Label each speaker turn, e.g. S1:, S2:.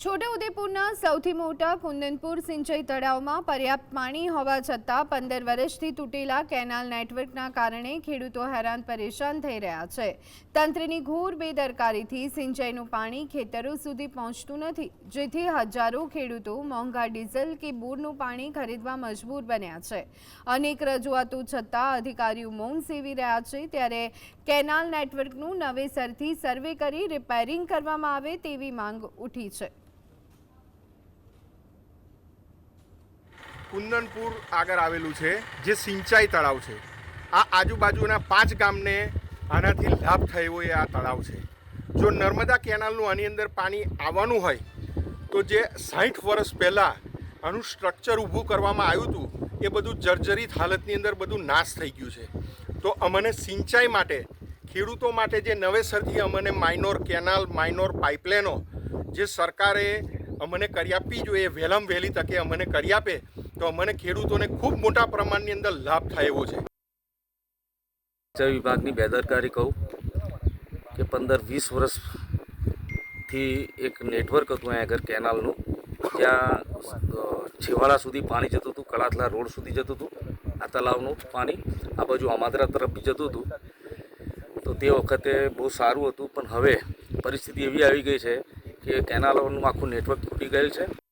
S1: છોટાઉદેપુરના સૌથી મોટા કુંદનપુર સિંચાઈ તળાવમાં પર્યાપ્ત પાણી હોવા છતાં 15 વર્ષથી તૂટેલા કેનાલ નેટવર્કના કારણે ખેડૂતો હેરાન પરેશાન થઈ રહ્યા છે। તંત્રની ઘોર બેદરકારીથી સિંચાઈનું પાણી ખેતરો સુધી પહોંચતું નથી, જેથી હજારો ખેડૂતો મોંઘા ડીઝલ કે બોરનું પાણી ખરીદવા મજબૂર બન્યા છે। અનેક રજૂઆતો છતાં અધિકારીઓ મૌન સેવી રહ્યા છે, ત્યારે કેનાલ નેટવર્કનું નવેસરથી સર્વે કરી રિપેરિંગ કરવામાં આવે તેવી માંગ ઉઠી છે।
S2: કુંદનપુર આગળ આવેલું છે, જે સિંચાઈ તળાવ છે। આ આજુબાજુના 5 ગામને આનાથી લાભ થયો એ આ તળાવ છે। જો નર્મદા કેનાલનું આની અંદર પાણી આવવાનું હોય તો જે 60 વર્ષ પહેલાં આનું સ્ટ્રક્ચર ઊભું કરવામાં આવ્યું હતું એ બધું જર્જરિત હાલતની અંદર બધું નાશ થઈ ગયું છે। તો અમને સિંચાઈ માટે ખેડૂતો માટે જે નવેસરથી અમને માઇનોર કેનાલ માઇનોર પાઇપલાઇનો જે સરકારે અમને કરી આપવી જોઈએ, વહેલામાં વહેલી તકે અમને કરી આપે તો અમને ખેડૂતોને ખૂબ મોટા પ્રમાણની અંદર લાભ થાય એવો છે।
S3: સિંચાઈ વિભાગની બેદરકારી કહું કે 15-20 વર્ષથી એક નેટવર્ક હતું અહીંયા આગળ કેનાલનું, જ્યાં છેવાડા સુધી પાણી જતું હતું, કળાથલા રોડ સુધી જતું હતું આ તળાવનું પાણી, આ બાજુ અમાદરા તરફ બી જતું હતું। તો તે વખતે બહુ સારું હતું, પણ હવે પરિસ્થિતિ એવી આવી ગઈ છે કે કેનાલોનું આખું નેટવર્ક તૂટી ગયેલ છે।